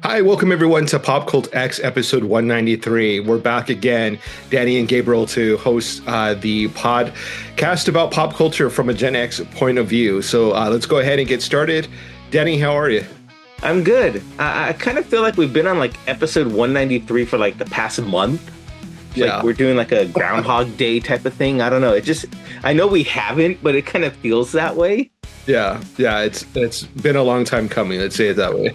Hi, welcome everyone to Pop Cult X episode 193. We're back again, Danny and Gabriel, to host the podcast about pop culture from a Gen X point of view. So let's go ahead and get started. Danny, how are you? I'm good. I kind of feel like we've been on like episode 193 for like the past month. Like we're doing like a Groundhog Day type of thing. I don't know. I know we haven't, but it kind of feels that way. Yeah. It's been a long time coming. Let's say it that way.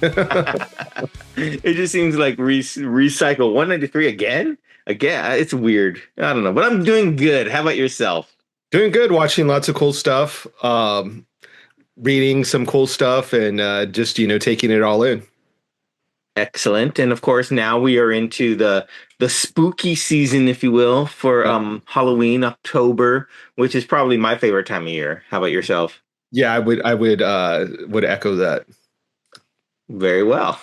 It just seems like recycle 193 again. It's weird. I don't know, but I'm doing good. How about yourself? Doing good. Watching lots of cool stuff. Reading some cool stuff, and just taking it all in. Excellent. And of course, now we are into the spooky season, if you will, for Halloween, October, which is probably my favorite time of year. How about yourself? Yeah, I would echo that. Very well.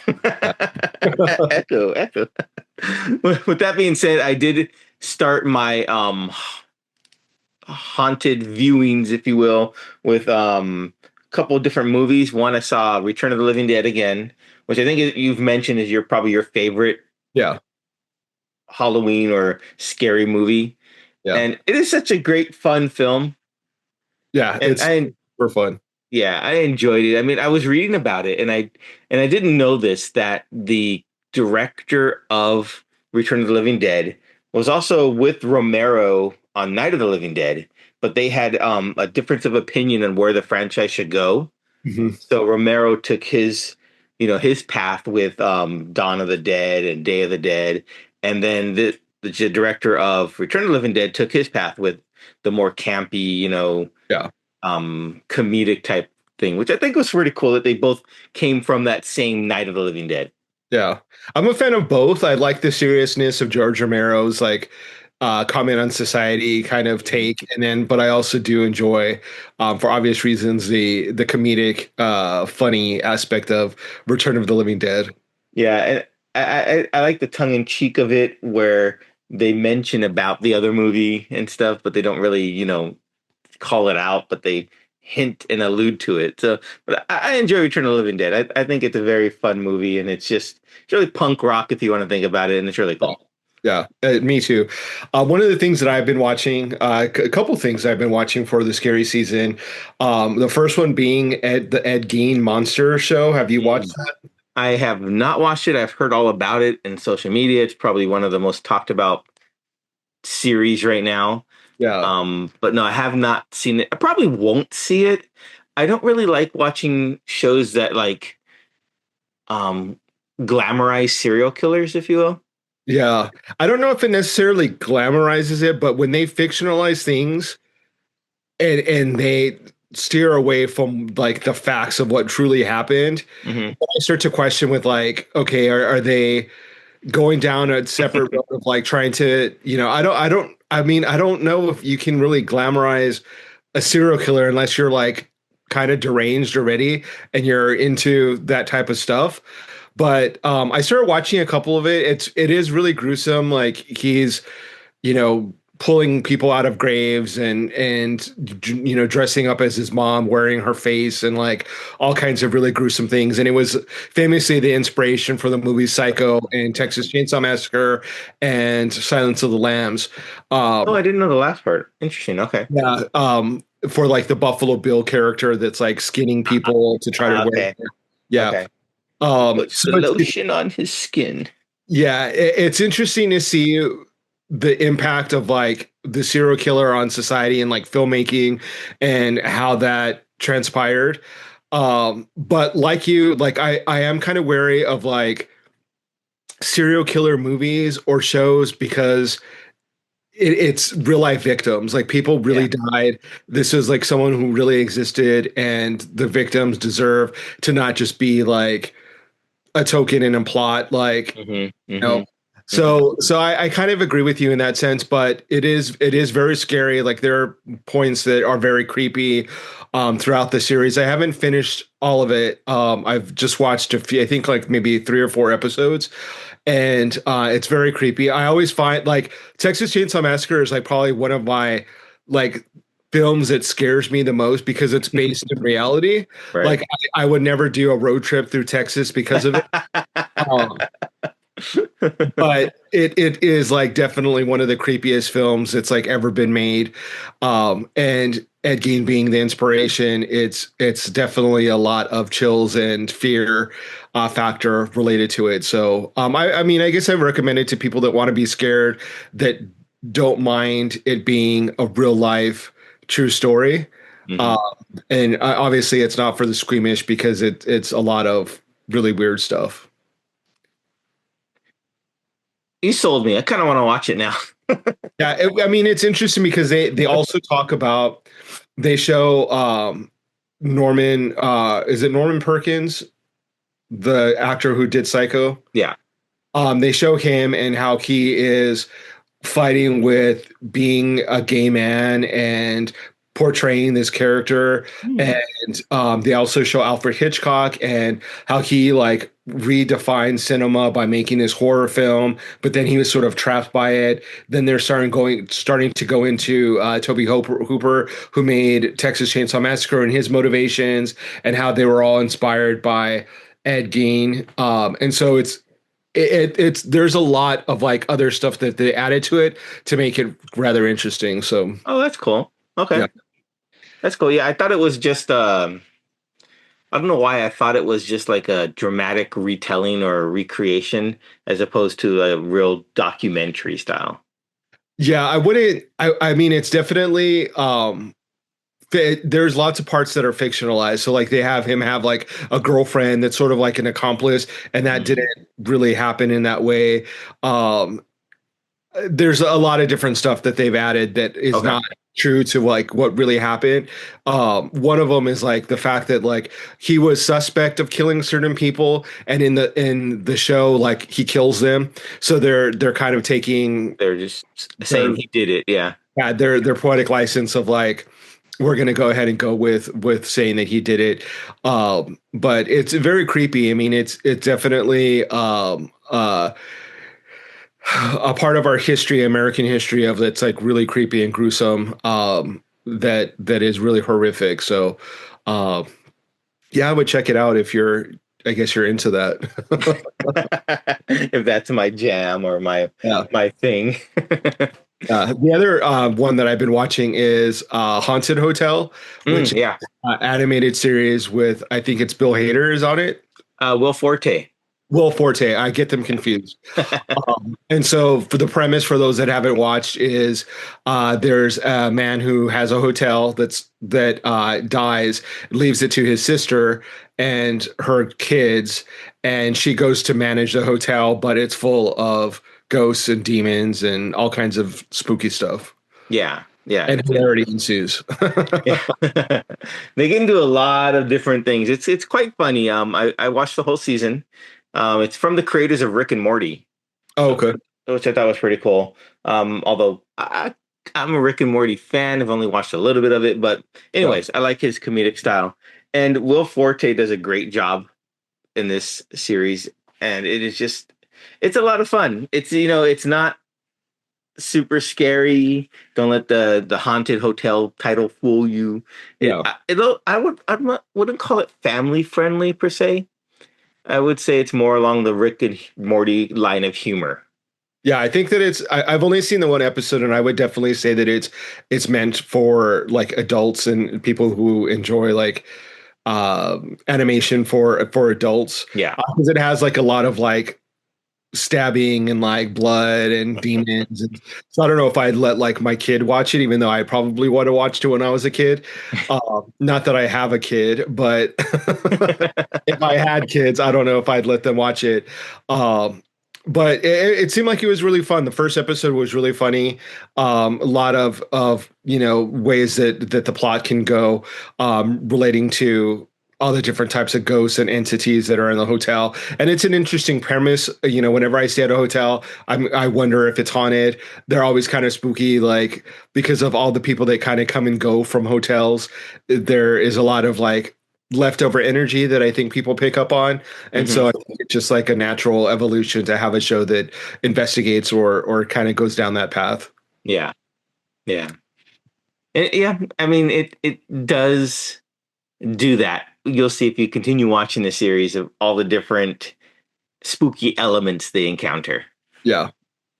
Echo. With that being said, I did start my haunted viewings, if you will, with a couple of different movies. One, I saw Return of the Living Dead again, which I think you've mentioned is probably your favorite Halloween or scary movie. Yeah. And it is such a great, fun film. Yeah, it's super fun. Yeah, I enjoyed it. I mean, I was reading about it, and I didn't know this, that the director of Return of the Living Dead was also with Romero on Night of the Living Dead, but they had a difference of opinion on where the franchise should go. Mm-hmm. So Romero took his path with Dawn of the Dead and Day of the Dead, and then the director of Return of the Living Dead took his path with the more campy, comedic type thing, which I think was pretty cool that they both came from that same Night of the Living Dead. Yeah, I'm a fan of both. I like the seriousness of George Romero's comment on society kind of take, but I also do enjoy, for obvious reasons, the comedic, funny aspect of Return of the Living Dead. Yeah, and I like the tongue in cheek of it, where they mention about the other movie and stuff, but they don't really, call it out, but they hint and allude to it. So, but I enjoy Return of the Living Dead. I think it's a very fun movie, and it's really punk rock if you want to think about it, and it's really cool. Yeah, me too. One of the things that I've been watching, a couple things I've been watching for the scary season. The first one being the Ed Gein Monster Show. Have you watched that? I have not watched it. I've heard all about it in social media. It's probably one of the most talked about series right now. Yeah. But no, I have not seen it. I probably won't see it. I don't really like watching shows that glamorize serial killers, if you will. Yeah. I don't know if it necessarily glamorizes it, but when they fictionalize things and they steer away from the facts of what truly happened, mm-hmm. I start to question with okay, are they going down a separate road of trying to, I don't know if you can really glamorize a serial killer unless you're kind of deranged already and you're into that type of stuff. But I started watching a couple of it. It is really gruesome. He's, pulling people out of graves and dressing up as his mom, wearing her face, and all kinds of really gruesome things. And it was famously the inspiration for the movies Psycho and Texas Chainsaw Massacre and Silence of the Lambs. I didn't know the last part. Interesting. Okay. Yeah. For the Buffalo Bill character that's skinning people to try to wear. Yeah. Okay. Puts the lotion on his skin. Yeah, it's interesting to see the impact of the serial killer on society and filmmaking and how that transpired. But you, I am kind of wary of serial killer movies or shows because it's real life victims. People really died. This is someone who really existed, and the victims deserve to not just be a token in a plot, So I kind of agree with you in that sense, but it is very scary. There are points that are very creepy throughout the series. I haven't finished all of it. I've just watched a few, I think maybe 3 or 4 episodes, and it's very creepy. I always find Texas Chainsaw Massacre is probably one of my films that scares me the most because it's based in reality. Right. Like I would never do a road trip through Texas because of it. Um, but it is like definitely one of the creepiest films that's like ever been made. And Ed Gein being the inspiration, it's definitely a lot of chills and fear factor related to it. So I mean, I guess I recommend it to people that want to be scared, that don't mind it being a real life true story. Hmm. Uh, and obviously it's not for the squeamish because it's a lot of really weird stuff. You sold me. I kind of want to watch it now. Yeah, I mean it's interesting because they also talk about, they show Norman, is it Norman Perkins, the actor who did Psycho? Yeah. They show him and how he is fighting with being a gay man and portraying this character. Hmm. And they also show Alfred Hitchcock and how he like redefined cinema by making this horror film, but then he was sort of trapped by it. Then they're starting to go into Toby Hooper, who made Texas Chainsaw Massacre, and his motivations and how they were all inspired by Ed Gein. And so it's there's a lot of like other stuff that they added to it to make it rather interesting. So Oh, that's cool. Okay. yeah. That's cool. Yeah, I thought it was just I don't know why I thought it was just like a dramatic retelling or a recreation as opposed to a real documentary style. Yeah, I wouldn't I mean it's definitely there's lots of parts that are fictionalized. So like they have him have like a girlfriend that's sort of like an accomplice, and that Mm. didn't really happen in that way. Um there's a lot of different stuff that they've added that is Okay. not true to like what really happened. One of them is like the fact that like he was suspect of killing certain people, and in the show like he kills them. So they're kind of taking They're just their saying he did it. Yeah. yeah, their poetic license of like, we're gonna go ahead and go with saying that he did it. But it's very creepy. I mean, it's definitely a part of our history, American history, of that's like really creepy and gruesome. That is really horrific. So, uh, yeah, I would check it out if you're. I guess you're into that. If that's my jam or Yeah. my thing. The other one that I've been watching is Haunted Hotel, which Mm, yeah. animated series with, I think it's Bill Hader is on it. Will Forte. Will Forte. I get them confused. And so, for the premise, for those that haven't watched, is there's a man who has a hotel that dies, leaves it to his sister and her kids, and she goes to manage the hotel, but it's full of ghosts and demons and all kinds of spooky stuff, Yeah. Yeah. and hilarity ensues. Yeah. They get into a lot of different things. It's quite funny. I watched the whole season. It's from the creators of Rick and Morty, Oh, okay. which I thought was pretty cool. Although I'm a Rick and Morty fan, I've only watched a little bit of it, but Yeah. anyways, I like his comedic style. And Will Forte does a great job in this series, and it's a lot of fun. It's not super scary. Don't let the haunted hotel title fool you. Yeah. Wouldn't call it family friendly per se. I would say it's more along the Rick and Morty line of humor. Yeah, I think that I've only seen the one episode, and I would definitely say that it's meant for like adults and people who enjoy like animation for adults, Yeah. because it has like a lot of like stabbing and like blood and demons. And so I don't know if I'd let like my kid watch it, even though I probably would have watched it when I was a kid. Not that I have a kid, but if I had kids, I don't know if I'd let them watch it. Um, but it seemed like it was really fun. The first episode was really funny. A lot of ways that the plot can go, relating to all the different types of ghosts and entities that are in the hotel. And it's an interesting premise. Whenever I stay at a hotel, I wonder if it's haunted. They're always kind of spooky, like because of all the people that kind of come and go from hotels. There is a lot of like leftover energy that I think people pick up on. And Hmm. so I think it's just like a natural evolution to have a show that investigates or kind of goes down that path. Yeah. Yeah. Yeah, I mean it does do that. You'll see if you continue watching the series of all the different spooky elements they encounter. Yeah,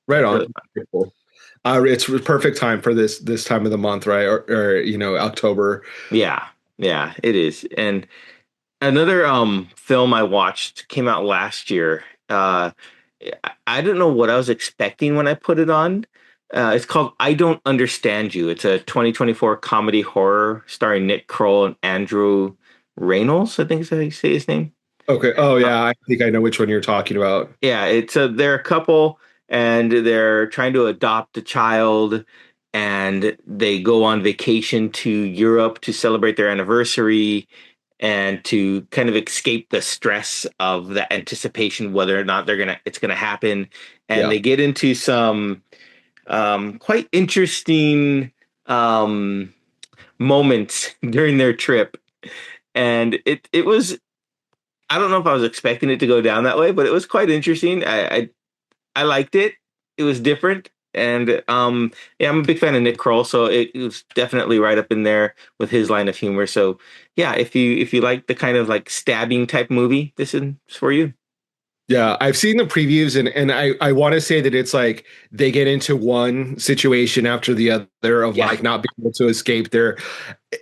right Yeah, on. really fun. Cool. It's perfect time for this time of the month, right? Or October. Yeah, yeah, it is. And another film I watched came out last year. I don't know what I was expecting when I put it on. It's called I Don't Understand You. It's a 2024 comedy horror starring Nick Kroll and Andrew Reynolds, I think is how you say his name. Okay. Oh yeah, I think I know which one you're talking about. Yeah, it's a they're a couple and they're trying to adopt a child and they go on vacation to Europe to celebrate their anniversary and to kind of escape the stress of the anticipation whether or not it's gonna happen. And Yeah. they get into some quite interesting um moments during their trip. And it was I don't know if I was expecting it to go down that way, but it was quite interesting. I liked it. It was different, and yeah, I'm a big fan of Nick Kroll, so it was definitely right up in there with his line of humor. So yeah, if you like the kind of like stabbing type movie, this is for you. Yeah, I've seen the previews and I want to say that it's like they get into one situation after the other of Yeah, like not being able to escape there.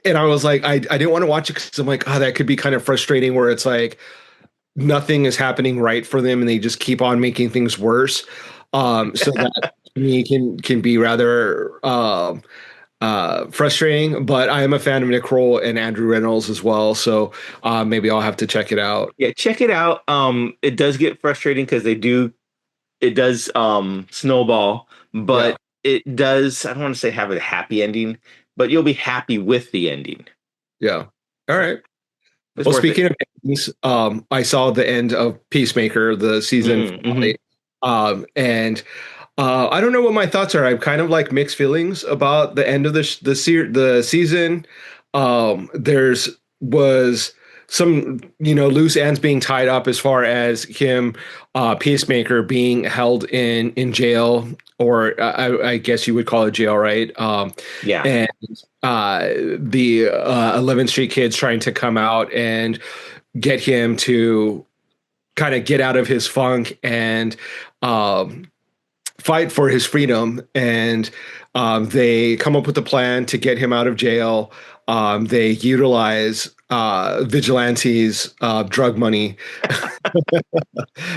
And I was like, I didn't want to watch it because I'm like, oh, that could be kind of frustrating where it's like nothing is happening right for them and they just keep on making things worse. So that to me can be rather frustrating, but I am a fan of Nick Kroll and Andrew Reynolds as well. So maybe I'll have to check it out. yeah, check it out. It does get frustrating because it does snowball, Yeah. but it does. I don't want to say have a happy ending, but you'll be happy with the ending. Yeah. All Yeah, right. it's Well, worth it. speaking of endings, I saw the end of Peacemaker, the season Mm-hmm. finale. And I don't know what my thoughts are. I've kind of like mixed feelings about the end of the season. There's was some loose ends being tied up as far as him, Peacemaker, being held in jail, or I guess you would call it jail, right? Yeah. And the 11th Street kids trying to come out and get him to kind of get out of his funk and um, fight for his freedom. And they come up with a plan to get him out of jail. They utilize vigilantes' drug money,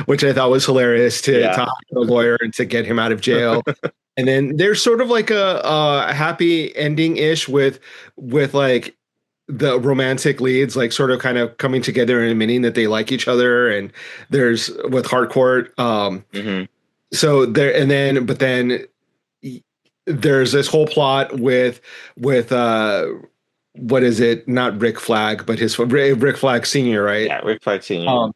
which I thought was hilarious to Yeah. hire a lawyer and to get him out of jail. And then there's sort of like a happy ending ish with like the romantic leads like sort of kind of coming together and admitting that they like each other. And there's with Hardcourt. Hmm. So there and then but then there's this whole plot with what is it? Not Rick Flag, but his Rick Flag Senior, right? Yeah. Rick Flag Senior. Um,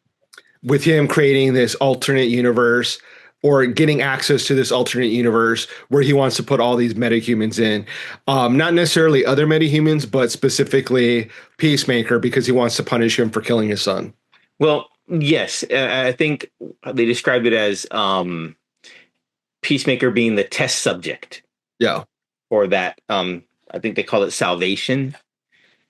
with him creating this alternate universe or getting access to this alternate universe where he wants to put all these metahumans in. Not necessarily other metahumans, but specifically Peacemaker because he wants to punish him for killing his son. Well, yes, I think they described it as Peacemaker being the test subject Yeah. for that. I think they call it salvation,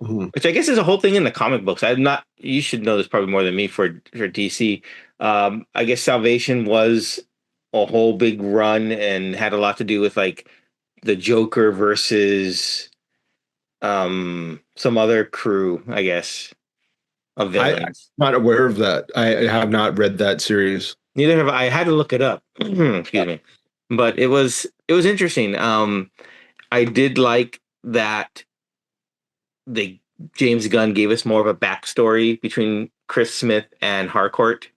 Mhm. which I guess is a whole thing in the comic books. I'm not. You should know this probably more than me for DC. I guess salvation was a whole big run and had a lot to do with like the Joker versus some other crew, I guess, of I'm villains. not aware of that. I have not read that series. Neither have I. I had to look it up. Excuse me. But it was interesting. I did like that they James Gunn gave us more of a backstory between Chris Smith and Harcourt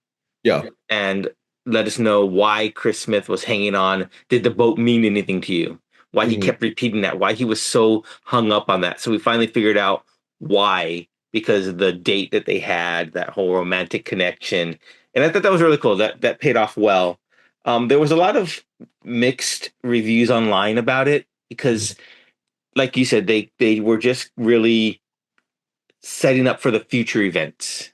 Yeah. and let us know why Chris Smith was hanging on. Did the boat mean anything to you? Why he Mhm. kept repeating that? Why he was so hung up on that? So we finally figured out why because of the date that they had, that whole romantic connection, and I thought that was really cool. That paid off well. There was a lot of mixed reviews online about it because, like you said, they were just really setting up for the future events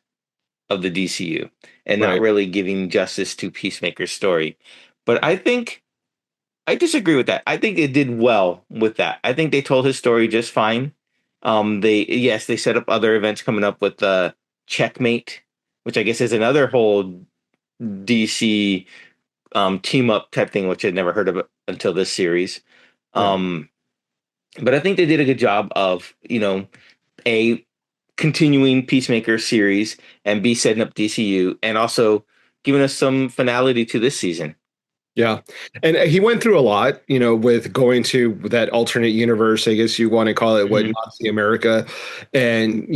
of the DCU and not Right. really giving justice to Peacemaker's story. But I think I disagree with that. I think it did well with that. I think they told his story just fine. They yes, they set up other events coming up with Checkmate, which I guess is another whole DC team up type thing, which I'd never heard of until this series. Yeah. Um, but I think they did a good job of, a continuing Peacemaker series and B setting up DCU and also giving us some finality to this season. Yeah. And he went through a lot, with going to that alternate universe, I guess you want to call it, what, Hmm. Nazi America, and,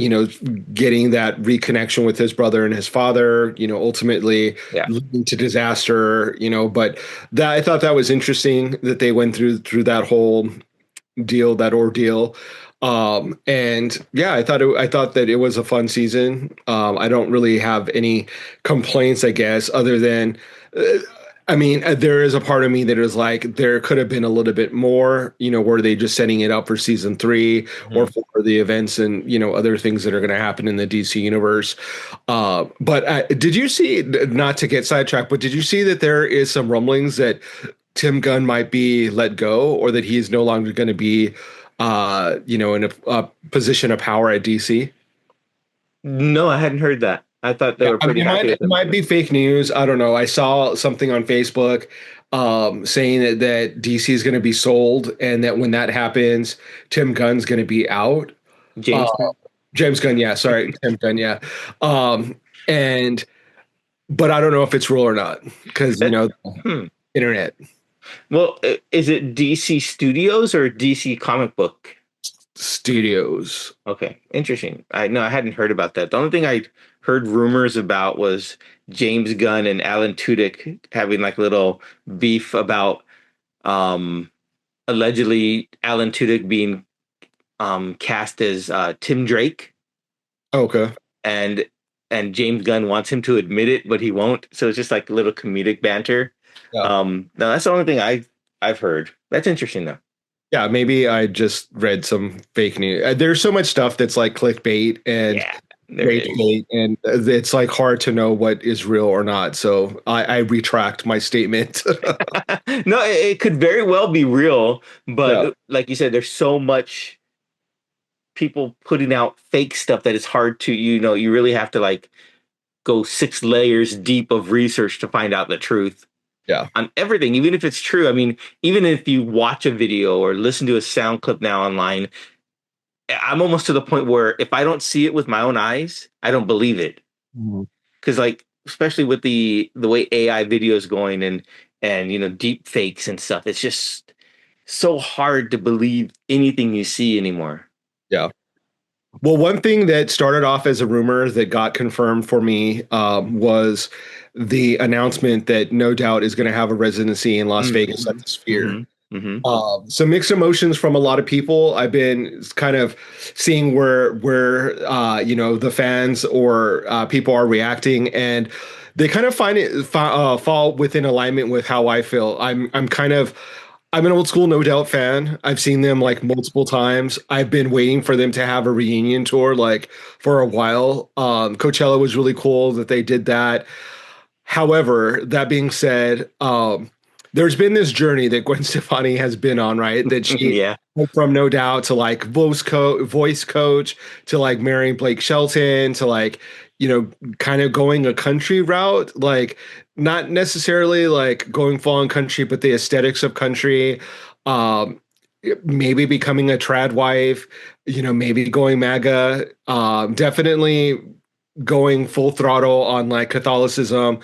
getting that reconnection with his brother and his father, ultimately Yeah. leading to disaster, but that I thought that was interesting that they went through that whole deal, that ordeal. And yeah, I thought that it was a fun season. I don't really have any complaints, I guess, other than, uh, I mean, there is a part of me that is like, there could have been a little bit more, were they just setting it up for season three or Hmm. for the events and, other things that are going to happen in the DC universe. But did you see, not to get sidetracked, but did you see that there is some rumblings that Tim Gunn might be let go, or that he's no longer going to be, in a position of power at DC. No, I hadn't heard that. I thought they Yeah, were I mean, pretty happy it with him. might be fake news. I don't know. I saw something on Facebook, saying that DC is going to be sold, and that when that happens, Tim Gunn's going to be out. Uh, James Gunn? James Gunn, yeah, sorry, Tim Gunn, yeah. And but I don't know if it's real or not, because That, hmm. internet Well, is it DC Studios or DC Comic Book? studios. Okay, interesting. I know I hadn't heard about that. The only thing I heard rumors about was James Gunn and Alan Tudyk having like little beef about um allegedly Alan Tudyk being cast as Tim Drake Okay. and James Gunn wants him to admit it, but he won't. So it's just like a little comedic banter. Yeah. No, that's the only thing I've heard. That's interesting though. Yeah, maybe I just read some fake news. There's so much stuff that's like clickbait and Yeah, there rage is. bait, and it's like hard to know what is real or not. So I retract my statement. No, it could very well be real, Yeah, but like you said, there's so much people putting out fake stuff that it's hard to, you really have to like go 6 layers deep of research to find out the truth yeah, on everything, even if it's true. I mean, even if you watch a video or listen to a sound clip now online, I'm almost to the point where if I don't see it with my own eyes, I don't believe it. Mhm. Because like, especially with the way AI video is going and deep fakes and stuff, it's just so hard to believe anything you see anymore. Yeah. Well, one thing that started off as a rumor that got confirmed for me, was the announcement that No Doubt is going to have a residency in Las Vegas at Mm-hmm. the Sphere. Mm-hmm. Mm-hmm. So mixed emotions from a lot of people. I've been kind of seeing where the fans or people are reacting, and they kind of find it fall within alignment with how I feel. I'm an old school No Doubt fan. I've seen them like multiple times. I've been waiting for them to have a reunion tour like for a while. Coachella was really cool that they did that. However, that being said, there's been this journey that Gwen Stefani has been on, right? That she Yeah. went from No Doubt to like voice coach to like marrying Blake Shelton to like, kind of going a country route, like not necessarily like going full on country, but the aesthetics of country. Um, Maybe becoming a trad wife, maybe going MAGA. Definitely going full throttle on like Catholicism,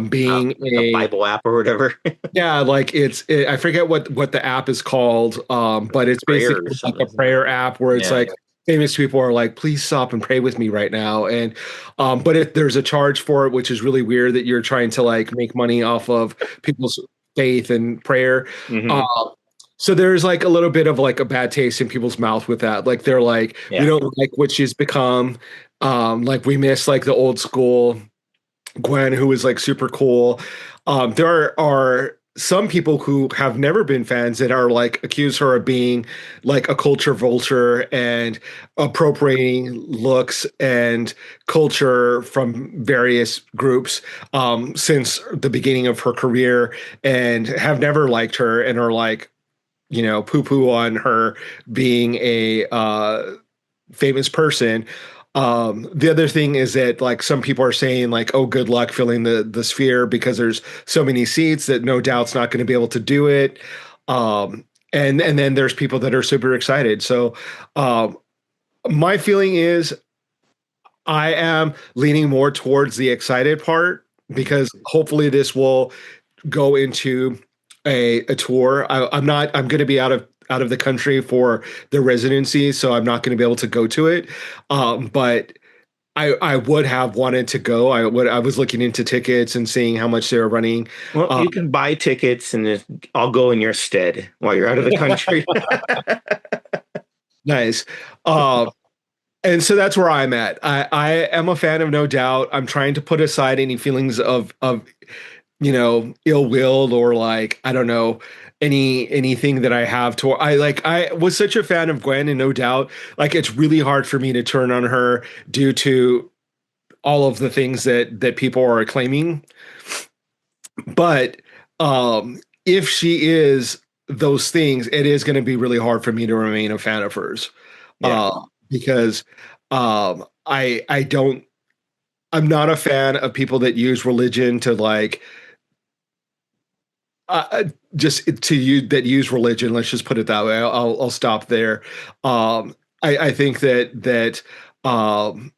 being Like a a Bible app or whatever. yeah, like I forget what the app is called, but it's Prayer or basically like something, a isn't it? prayer app where it's Yeah. like famous people are like, please stop and pray with me right now, and but if there's a charge for it, which is really weird that you're trying to like make money off of people's faith and prayer. Uh, Hmm. so there's like a little bit of like a bad taste in people's mouth with that. Like they're like, we Yeah. don't like what she's become. Like we miss like the old school Gwen, who was like super cool. There are some people who have never been fans that are like accuse her of being like a culture vulture and appropriating looks and culture from various groups since the beginning of her career and have never liked her and are like, poo poo on her being a famous person. The other thing is that like some people are saying like, oh, good luck filling the sphere because there's so many seats that no doubt's not going to be able to do it. And then there's people that are super excited. So um, my feeling is I am leaning more towards the excited part because hopefully this will go into a tour. I'm going to be out of the country for the residency, so I'm not going to be able to go to it. But I would have wanted to go. I was looking into tickets and seeing how much they were running. Well, Uh, you can buy tickets and I'll go in your stead while you're out of the country. nice. Uh, and so that's where I'm at. I am a fan of No Doubt. I'm trying to put aside any feelings of ill willed or like I don't know anything that I have to I was such a fan of Gwen and No Doubt like it's really hard for me to turn on her due to all of the things that people are claiming. But if she is those things, it is going to be really hard for me to remain a fan of hers. Yeah. Because I don't I'm not a fan of people that use religion to like just to use that use religion. Let's just put it that way. I'll stop there. I think that um,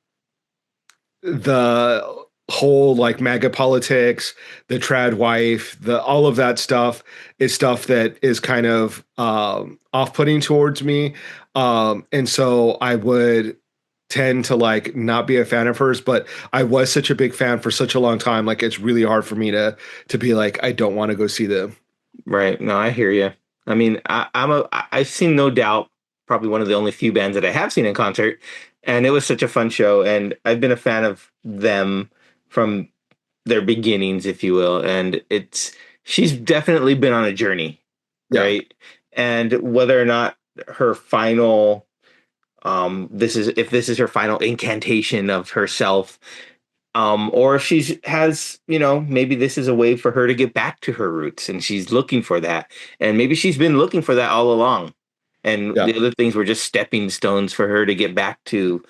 the whole like MAGA politics, the trad wife, the all of that stuff is stuff that is kind of off-putting towards me. And so I would tend to like not be a fan of hers, but I was such a big fan for such a long time. Like it's really hard for me to be like, I don't want to go see them. Right. No, I hear you. I mean, I've seen No Doubt, probably one of the only few bands that I have seen in concert, and it was such a fun show. And I've been a fan of them from their beginnings, if you will. And she's definitely been on a journey, Yeah. right? And whether or not her final, if this is her final incantation of herself, or if maybe this is a way for her to get back to her roots and she's looking for that. And maybe she's been looking for that all along. And Yeah. the other things were just stepping stones for her to get back to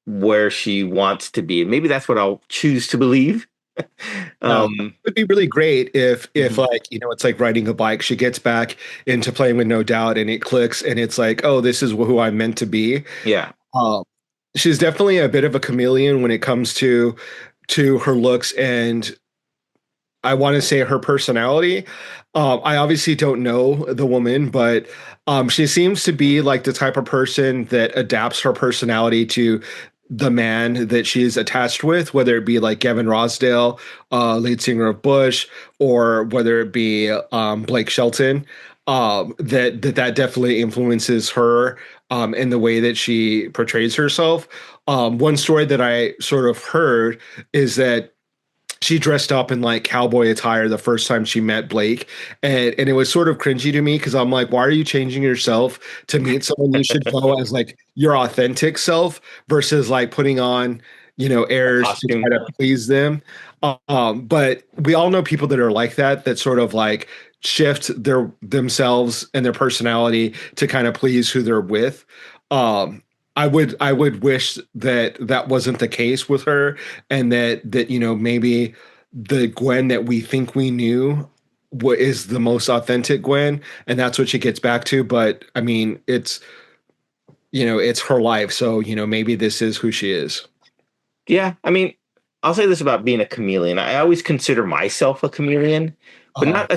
where she wants to be. And maybe that's what I'll choose to believe. Yeah. um, It would be really great if mhm. like, it's like riding a bike. She gets back into playing with No Doubt and it clicks and it's like, oh, this is who I'm meant to be. Yeah. Um, she's definitely a bit of a chameleon when it comes to her looks and I want to say her personality. I obviously don't know the woman, but she seems to be like the type of person that adapts her personality to the man that she's attached with, whether it be like Gavin Rossdale, lead singer of Bush, or whether it be Blake Shelton. That definitely influences her in the way that she portrays herself. One story that I sort of heard is that she dressed up in like cowboy attire the first time she met Blake. And it was sort of cringy to me because I'm like, why are you changing yourself to meet someone? You should go as like your authentic self versus like putting on, A airs to costume. try to please them. But we all know people that are like that sort of like shift themselves and their personality to kind of please who they're with. I would wish that that wasn't the case with her and that maybe the Gwen that we think we knew what is the most authentic Gwen and that's what she gets back to. But I mean it's her life, so maybe this is who she is. Yeah. I mean, I'll say this about being a chameleon. I always consider myself a chameleon, but Uh,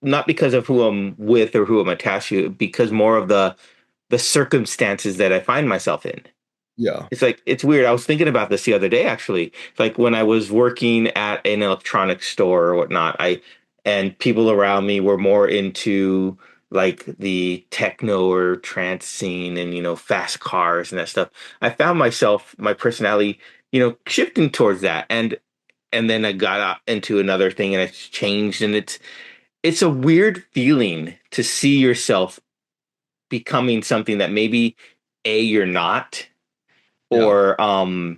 not because of who I'm with or who I'm attached to, because more of the circumstances that I find myself in. yeah. It's weird. I was thinking about this the other day, actually. Like when I was working at an electronics store or whatnot, and people around me were more into like the techno or trance scene and, fast cars and that stuff. I found my personality, shifting towards that. And and then I got into another thing and it's changed, and it's a weird feeling to see yourself becoming something that maybe A, you're not, Yeah. or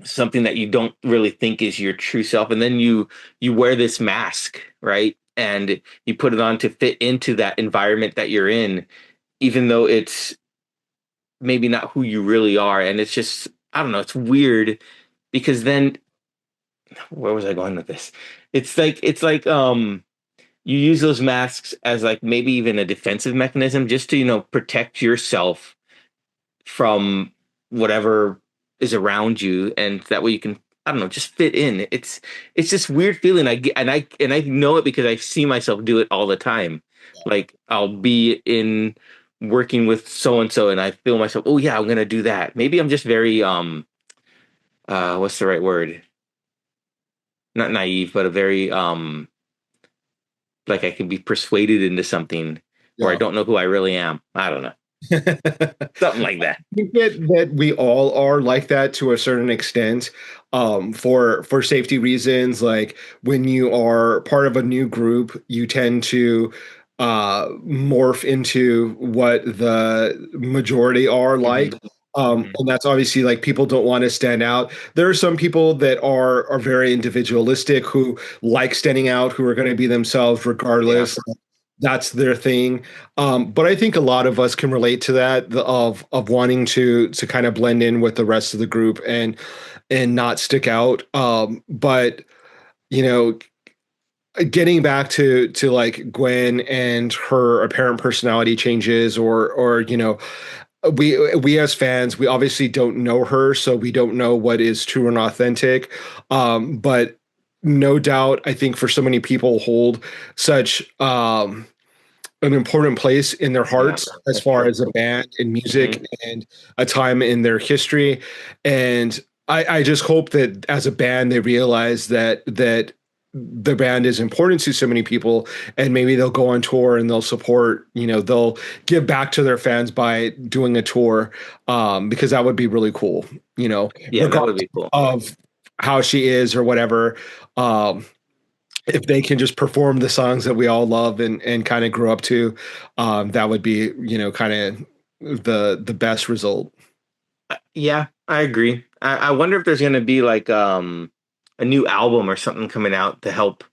something that you don't really think is your true self, and then you wear this mask, right? And you put it on to fit into that environment that you're in, even though it's maybe not who you really are. And it's just, I don't know, it's weird because then where was I going with this? It's like you use those masks as like maybe even a defensive mechanism just to, protect yourself from whatever is around you, and that way you can, I don't know, just fit in. It's this weird feeling I get, and I know it because I see myself do it all the time. Like I'll be in working with so and so and I feel myself, oh yeah, I'm gonna do that. Maybe I'm just very what's the right word? Not naive, but a very like I can be persuaded into something where I Yeah. don't know who I really am. I don't know. Something like that. Think that we all are like that to a certain extent, for safety reasons. Like when you are part of a new group, you tend to morph into what the majority are like. Hmm. Hmm. And that's obviously like people don't want to stand out. There are some people that are very individualistic who like standing out, who are going to be themselves Yeah. regardless. That's their thing. But I think a lot of us can relate to that, of wanting to kind of blend in with the rest of the group and not stick out. But you know, getting back to like Gwen and her apparent personality changes, or we as fans, we obviously don't know her, so we don't know what is true and authentic. But no doubt, I think for so many people hold such an important place in their Yeah, hearts as that's far true. as a band and Hmm. music and a time in their history. And I just hope that as a band they realize that the band is important to so many people, and maybe they'll go on tour and they'll support, they'll give back to their fans by doing a tour, because that would be really cool, Yeah, that would regardless be cool. of how she is or whatever. If they can just perform the songs that we all love and kind of grew up to, that would be, kind of the best result. Yeah, I agree. I wonder if there's going to be like a new album or something coming out to help,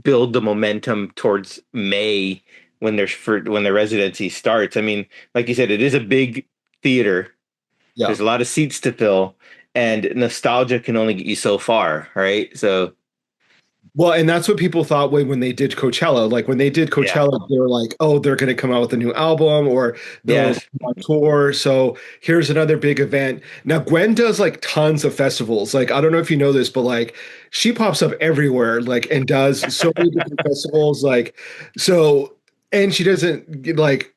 build the momentum towards May when the residency starts. I mean, like you said, it is a big theater. Yeah. There's a lot of seats to fill, and nostalgia can only get you so far, right? So, Well, and that's what people thought when they did Coachella. Like when they did yeah. Coachella, they were like, "Oh, they're going to come out with a new album, or they'll Yes. come on tour." So here's another big event. Now, Gwen does like tons of festivals. Like I don't know if you know this, but like she pops up everywhere, like and does so many different festivals. Like so, and she doesn't like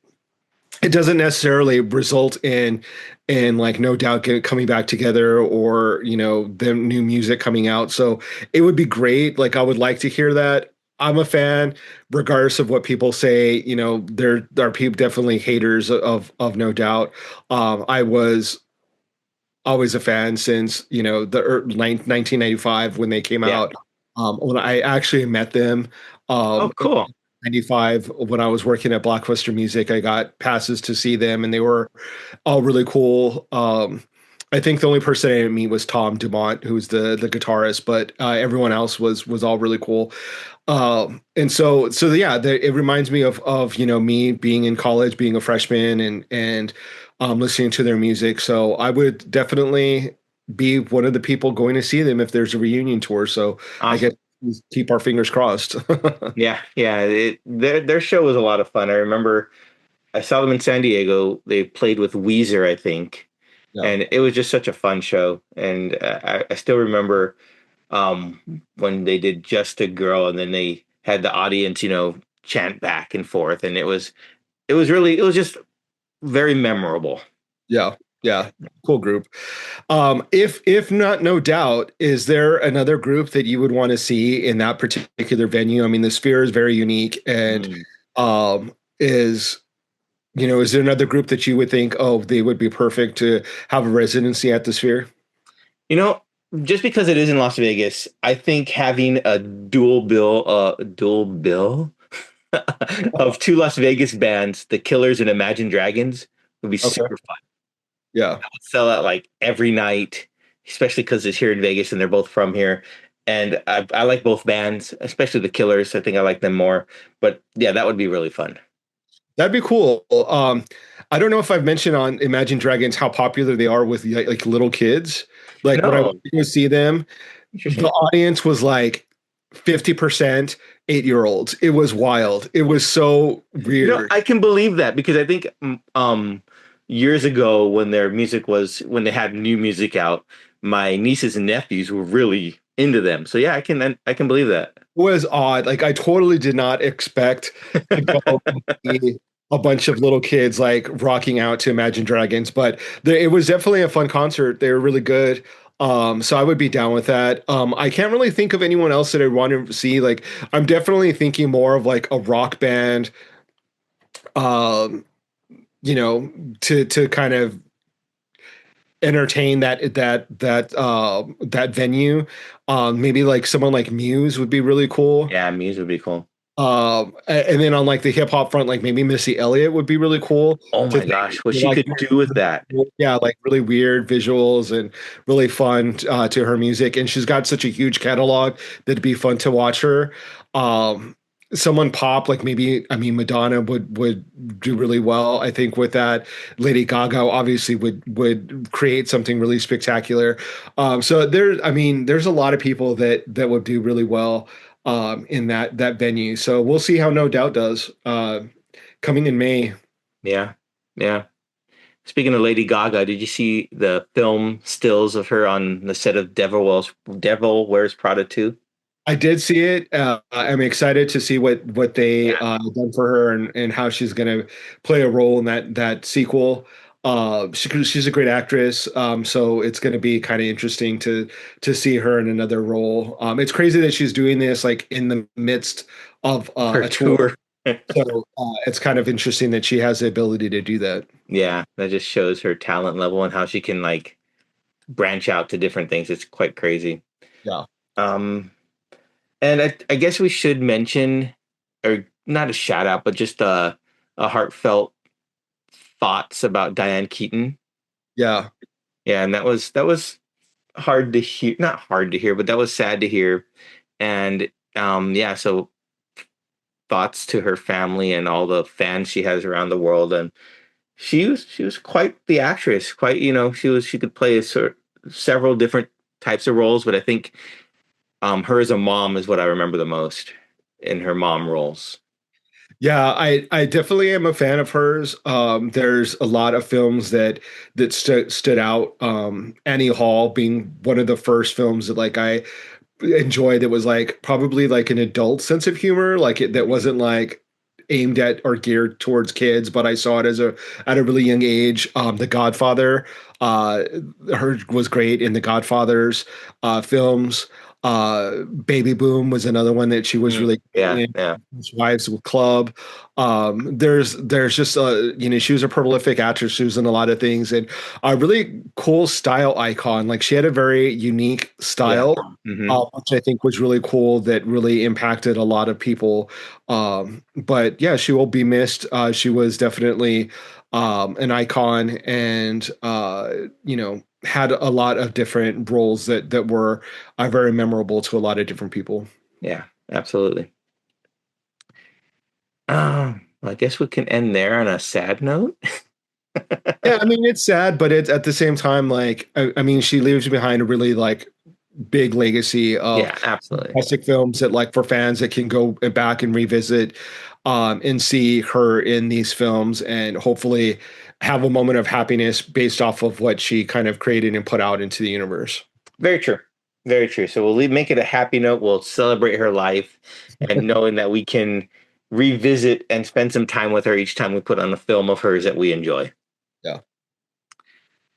it doesn't necessarily result in like No Doubt coming back together, or them new music coming out. So it would be great. Like I would like to hear that. I'm a fan, regardless of what people say. There are people definitely haters of No Doubt. I was always a fan since the 1995 when they came Yeah. out. When I actually met them, Oh, in cool. 95, when I was working at Blockbuster Music, I got passes to see them, and they were all really cool. I think the only person I didn't meet was Tom Dumont, who's the guitarist, but everyone else was all really cool. And so yeah, it reminds me of me being in college, being a freshman, and listening to their music. So I would definitely be one of the people going to see them if there's a reunion tour. So I guess Awesome. we keep our fingers crossed. Yeah, yeah. Their show was a lot of fun. I remember I saw them in San Diego. They played with Weezer, I think, Yeah. and it was just such a fun show. And I still remember when they did Just a Girl, and then they had the audience, chant back and forth, and it was just very memorable. Yeah. Yeah. Cool group. If not, No Doubt, is there another group that you would want to see in that particular venue? I mean, the Sphere is very unique, and Mm. is is there another group that you would think, oh, they would be perfect to have a residency at the Sphere? You know, just because it is in Las Vegas, I think having a dual bill of two Las Vegas bands, the Killers and Imagine Dragons, would be Okay. super fun. Yeah. Sell out like every night, especially because it's here in Vegas and they're both from here. And I like both bands, especially the Killers. I think I like them more. But yeah, that would be really fun. That'd be cool. I don't know if I've mentioned on Imagine Dragons how popular they are with like little kids. Like when I went No, to go see them, the interesting. audience was like 50% 8-year-olds. It was wild. It was so weird. I can believe that because I think years ago when their music was when they had new music out, my nieces and nephews were really into them. So yeah, I can believe that. Was odd. Like I totally did not expect to go and see a bunch of little kids like rocking out to Imagine Dragons, but it was definitely a fun concert. They were really good. So I would be down with that. I can't really think of anyone else that I want to see. Like I'm definitely thinking more of like a rock band, um, you know, to kind of entertain that venue. Maybe like someone like Muse would be really cool. Yeah, music would be cool. And then on like the hip hop front, like maybe Missy Elliott would be really cool Oh to my think, gosh, what she like, could do with that. yeah, like really weird visuals and really fun to her music. And she's got such a huge catalog that'd be fun to watch her. Um, Someone pop, like maybe, I mean, Madonna would do really well, I think, with that. Lady Gaga obviously would create something really spectacular. So I mean, there's a lot of people that would do really well in that venue. So we'll see how No Doubt does coming in May. Yeah, yeah. Speaking of Lady Gaga, did you see the film stills of her on the set of Devil Wears Prada 2? I did see it. I'm excited to see what they Yeah. done for her and how she's going to play a role in that sequel. She's a great actress, so it's going to be kind of interesting to see her in another role. It's crazy that she's doing this like in the midst of Her a tour. tour. So it's kind of interesting that she has the ability to do that. Yeah, that just shows her talent level and how she can like branch out to different things. It's quite crazy. Yeah. Um, and I guess we should mention, or not a shout out, but just a heartfelt thoughts about Diane Keaton. Yeah. Yeah, and that was hard to hear, not hard to hear, but that was sad to hear. And yeah, so thoughts to her family and all the fans she has around the world. And she was quite the actress, quite, she could play several different types of roles, but I think her as a mom is what I remember the most in her mom roles. Yeah, I definitely am a fan of hers. There's a lot of films that stood out. Annie Hall being one of the first films that like I enjoyed. That was like probably like an adult sense of humor, like that wasn't like aimed at or geared towards kids, but I saw it as a at a really young age. The Godfather, uh, her was great in the Godfather's films. Baby Boom was another one that she was Mm, really great yeah, in. yeah, Wives Club. There's just she was a prolific actress. She was in a lot of things and a really cool style icon. Like she had a very unique yeah. style, Hmm. which I think was really cool. That really impacted a lot of people. But yeah, she will be missed. She was definitely an icon, and had a lot of different roles that were very memorable to a lot of different people. Yeah, absolutely. I guess we can end there on a sad note. Yeah, I mean it's sad, but it's at the same time like I mean she leaves behind a really like big legacy of Yeah, absolutely. classic films that like for fans that can go back and revisit and see her in these films and hopefully have a moment of happiness based off of what she kind of created and put out into the universe. Very true. Very true. So we'll make it a happy note. We'll celebrate her life and knowing that we can revisit and spend some time with her each time we put on a film of hers that we enjoy. Yeah.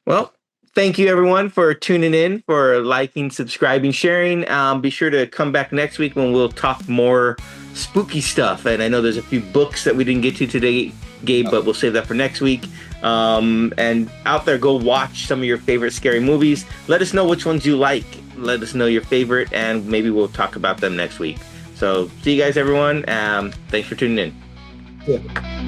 Well, thank you everyone for tuning in, for liking, subscribing, sharing. Be sure to come back next week when we'll talk more spooky stuff. And I know there's a few books that we didn't get to today, Gabe, but we'll save that for next week. And out there, go watch some of your favorite scary movies. Let us know which ones you like. Let us know your favorite, and maybe we'll talk about them next week. So see you guys, everyone. Thanks for tuning in. Yeah.